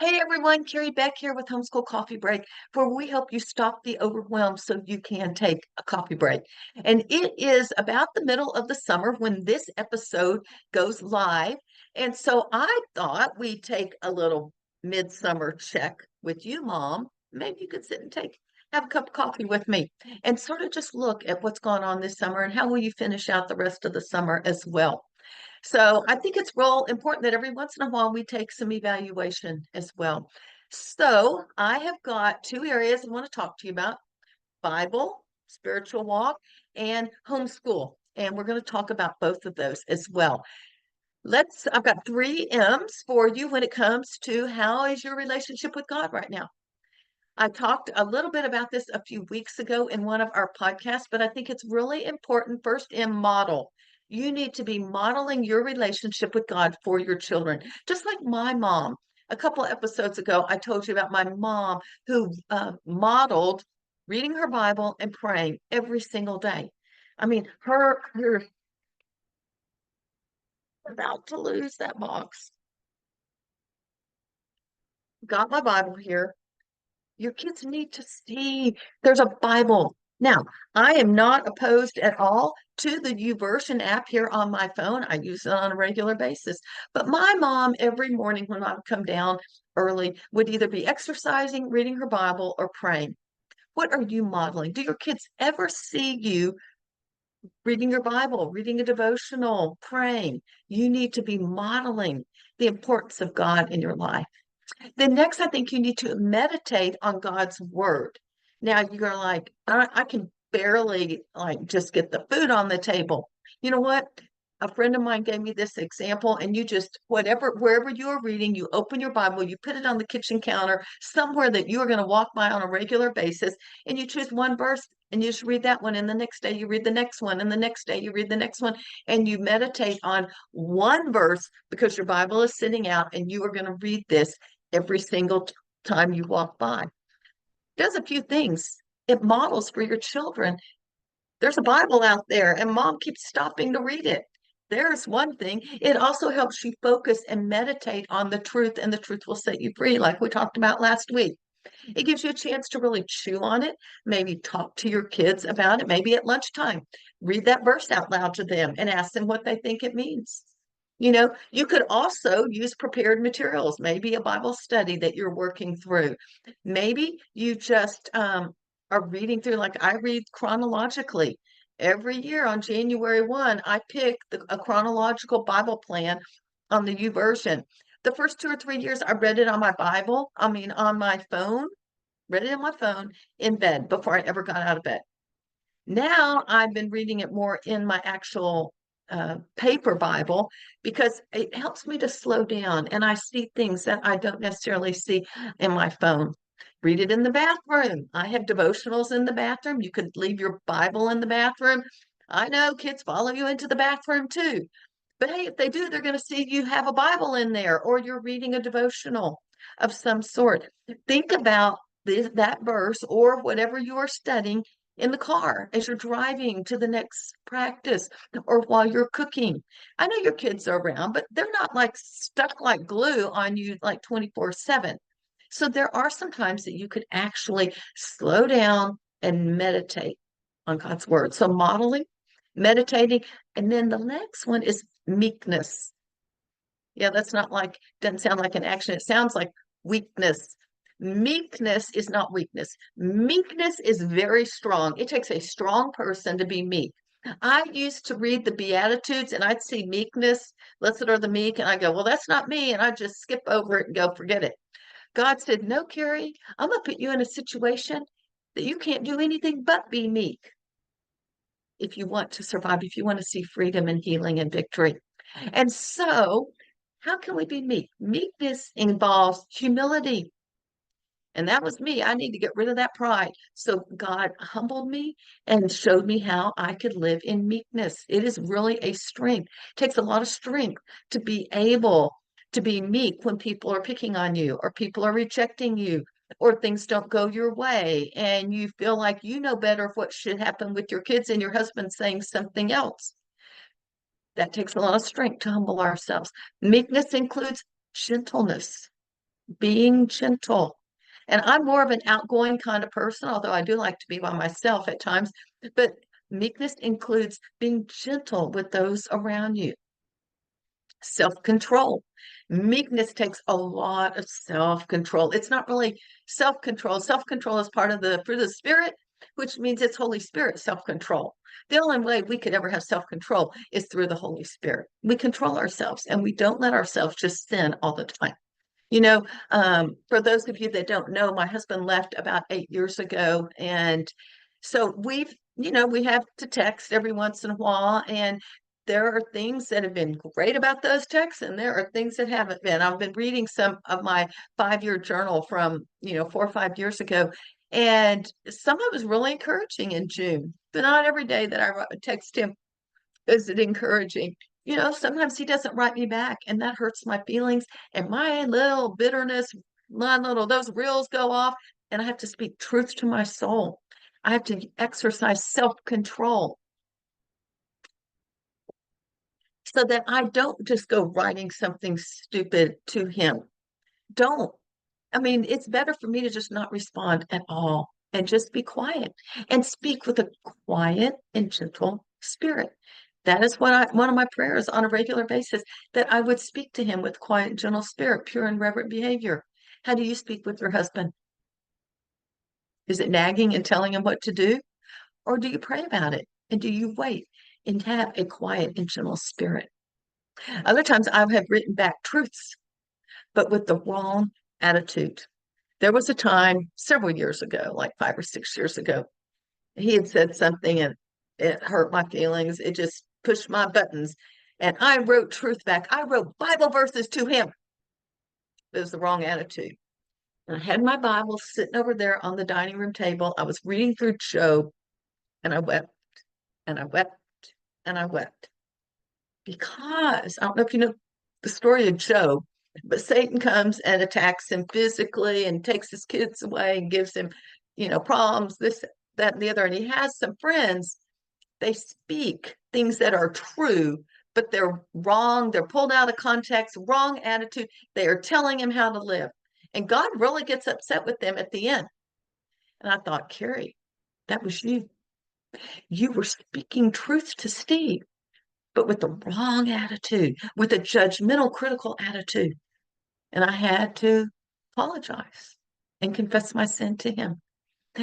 Hey everyone, Carrie Beck here with Homeschool Coffee Break, where we help you stop the overwhelm so you can take a coffee break. And it is about the middle of the summer when this episode goes live. And so I thought we'd take a little midsummer check with you, Mom. Maybe you could sit and have a cup of coffee with me and sort of just look at what's going on this summer and how will you finish out the rest of the summer as well. So I think it's real important that every once in a while we take some evaluation as well. So I have got two areas I want to talk to you about: Bible, spiritual walk, and homeschool. And we're going to talk about both of those as well. I've got three M's for you when it comes to how is your relationship with God right now. I talked a little bit about this a few weeks ago in one of our podcasts, but I think it's really important. First, in model. You need to be modeling your relationship with God for your children, just like my mom. A couple of episodes ago, I told you about my mom who modeled reading her Bible and praying every single day. I mean, her about to lose that box. Got my Bible here. Your kids need to see there's a Bible. Now, I am not opposed at all to the YouVersion app here on my phone. I use it on a regular basis. But my mom, every morning when I would come down early, would either be exercising, reading her Bible, or praying. What are you modeling? Do your kids ever see you reading your Bible, reading a devotional, praying? You need to be modeling the importance of God in your life. Then next, I think you need to meditate on God's word. Now you're like, I can barely like just get the food on the table. You know what? A friend of mine gave me this example, and you just, wherever you are reading, you open your Bible, you put it on the kitchen counter, somewhere that you are going to walk by on a regular basis, and you choose one verse and you just read that one. And the next day you read the next one, and the next day you read the next one, and you meditate on one verse because your Bible is sitting out and you are going to read this every single time you walk by. It does a few things. It models for your children. There's a Bible out there, and mom keeps stopping to read it. There's one thing. It also helps you focus and meditate on the truth, and the truth will set you free, like we talked about last week. It gives you a chance to really chew on it, maybe talk to your kids about it, maybe at lunchtime. Read that verse out loud to them and ask them what they think it means. You could also use prepared materials, maybe a Bible study that you're working through. Maybe you just are reading through, like I read chronologically. Every year on January 1, I pick a chronological Bible plan on the YouVersion. The first 2 or 3 years, I read it on my on my phone, read it on my phone in bed before I ever got out of bed. Now I've been reading it more in my actual paper Bible because it helps me to slow down and I see things that I don't necessarily see in my phone. Read it in the bathroom. I have devotionals in the bathroom. You could leave your Bible in the bathroom. I know kids follow you into the bathroom too. But hey, if they do, they're going to see you have a Bible in there or you're reading a devotional of some sort. Think about that verse or whatever you are studying in the car as you're driving to the next practice or while you're cooking. I know your kids are around, but they're not like stuck like glue on you like 24/7. So there are some times that you could actually slow down and meditate on God's word. So modeling, meditating, and then the next one is meekness. Yeah, that's not like, doesn't sound like an action. It sounds like weakness. Meekness is not weakness. Meekness is very strong. It takes a strong person to be meek. I used to read the Beatitudes and I'd see meekness, blessed are the meek, and I go, well, that's not me. And I just skip over it and go, forget it. God said, no, Carrie, I'm going to put you in a situation that you can't do anything but be meek if you want to survive, if you want to see freedom and healing and victory. And so, how can we be meek? Meekness involves humility. And that was me. I need to get rid of that pride. So God humbled me and showed me how I could live in meekness. It is really a strength. It takes a lot of strength to be able to be meek when people are picking on you or people are rejecting you or things don't go your way and you feel like you know better what should happen with your kids and your husband saying something else. That takes a lot of strength to humble ourselves. Meekness includes gentleness. being gentle. And I'm more of an outgoing kind of person, although I do like to be by myself at times. But meekness includes being gentle with those around you. Self-control. Meekness takes a lot of self-control. It's not really self-control. Self-control is part of the fruit of the Spirit, which means it's Holy Spirit self-control. The only way we could ever have self-control is through the Holy Spirit. We control ourselves and we don't let ourselves just sin all the time. You know, for those of you that don't know, my husband left about 8 years ago. And so we have to text every once in a while. And there are things that have been great about those texts, and there are things that haven't been. I've been reading some of my 5-year journal from, 4 or 5 years ago. And some of it was really encouraging in June, but not every day that I text him is it encouraging. Sometimes he doesn't write me back, and that hurts my feelings and my little bitterness, those reels go off, and I have to speak truth to my soul. I have to exercise self-control so that I don't just go writing something stupid to him. Don't. I mean, it's better for me to just not respond at all and just be quiet and speak with a quiet and gentle spirit. That is one of my prayers on a regular basis, that I would speak to him with quiet and gentle spirit, pure and reverent behavior. How do you speak with your husband? Is it nagging and telling him what to do? Or do you pray about it? And do you wait and have a quiet and gentle spirit? Other times I have written back truths, but with the wrong attitude. There was a time several years ago, like 5 or 6 years ago, he had said something and it hurt my feelings. It just pushed my buttons. And I wrote truth back. I wrote Bible verses to him. It was the wrong attitude. And I had my Bible sitting over there on the dining room table. I was reading through Job, and I wept and I wept and I wept. Because I don't know if you know the story of Job, but Satan comes and attacks him physically and takes his kids away and gives him, problems, this, that, and the other. And he has some friends. They speak things that are true, but they're wrong. They're pulled out of context, wrong attitude. They are telling him how to live. And God really gets upset with them at the end. And I thought, Carrie, that was you. You were speaking truth to Steve, but with the wrong attitude, with a judgmental, critical attitude. And I had to apologize and confess my sin to him,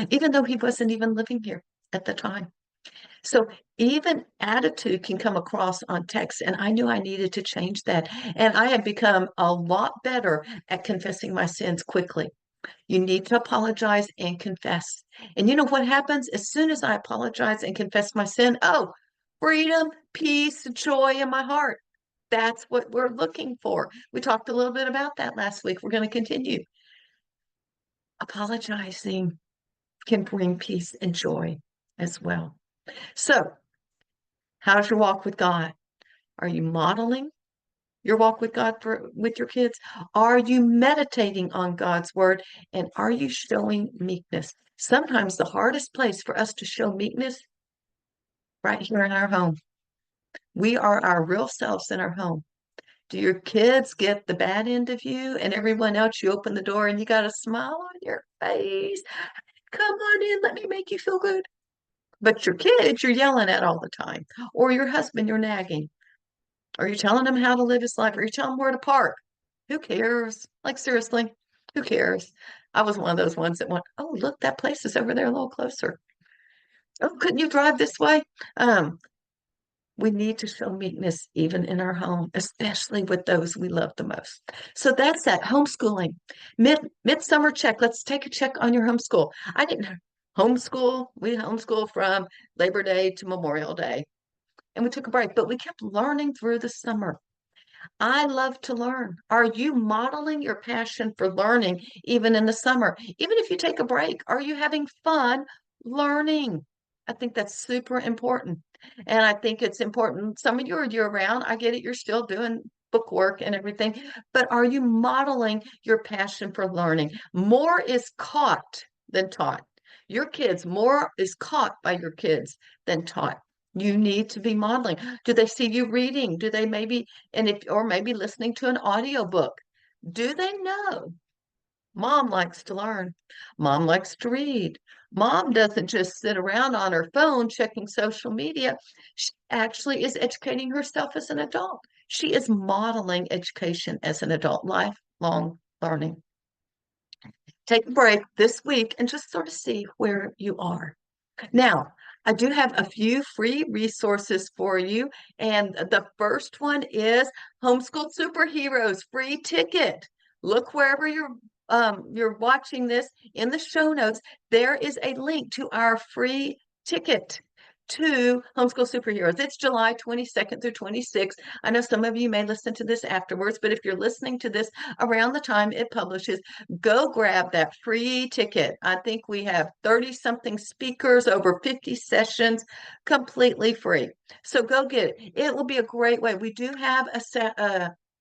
even though he wasn't even living here at the time. So even attitude can come across on text, and I knew I needed to change that. And I have become a lot better at confessing my sins quickly. You need to apologize and confess. And you know what happens? As soon as I apologize and confess my sin, oh, freedom, peace, joy in my heart. That's what we're looking for. We talked a little bit about that last week. We're going to continue. Apologizing can bring peace and joy as well. So, how's your walk with God? Are you modeling your walk with God with your kids? Are you meditating on God's word? And are you showing meekness? Sometimes the hardest place for us to show meekness, right here in our home. We are our real selves in our home. Do your kids get the bad end of you, and everyone else, you open the door and you got a smile on your face? Come on in, let me make you feel good. But your kids, you're yelling at all the time. Or your husband, you're nagging. Are you telling him how to live his life? Are you telling him where to park? Who cares? Like, seriously, who cares? I was one of those ones that went, oh, look, that place is over there a little closer. Oh, couldn't you drive this way? We need to show meekness even in our home, especially with those we love the most. So that's that homeschooling. Midsummer check. Let's take a check on your homeschool. I didn't homeschool. We homeschool from Labor Day to Memorial Day, and we took a break, but we kept learning through the summer. I love to learn. Are you modeling your passion for learning even in the summer? Even if you take a break, are you having fun learning? I think that's super important. And I think it's important. Some of you are year round. I get it. You're still doing book work and everything, but are you modeling your passion for learning? More is caught than taught. Your kids, more is caught by your kids than taught. You need to be modeling. Do they see you reading? Do they maybe, or maybe listening to an audiobook? Do they know Mom likes to learn. Mom likes to read. Mom doesn't just sit around on her phone checking social media. She actually is educating herself as an adult. She is modeling education as an adult, lifelong learning. Take a break this week and just sort of see where you are. Now, I do have a few free resources for you. And the first one is Homeschool Superheroes free ticket. Look wherever you're watching this in the show notes. There is a link to our free ticket to Homeschool Superheroes. It's July 22nd through 26th. I know some of you may listen to this afterwards, but if you're listening to this around the time it publishes, go grab that free ticket. I think we have 30 something speakers, over 50 sessions, completely free. So go get it. It will be a great way. We do have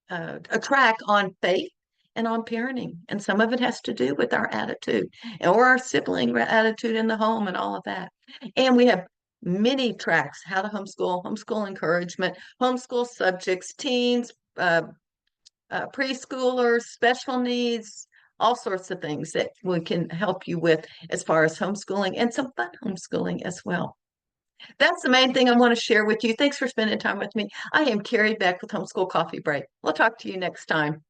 a track on faith and on parenting, and some of it has to do with our attitude or our sibling attitude in the home and all of that. And we have many tracks: how to homeschool, homeschool encouragement, homeschool subjects, teens, preschoolers, special needs, all sorts of things that we can help you with as far as homeschooling, and some fun homeschooling as well. That's the main thing I want to share with you. Thanks for spending time with me. I am Carrie Beck with Homeschool Coffee Break. We'll talk to you next time.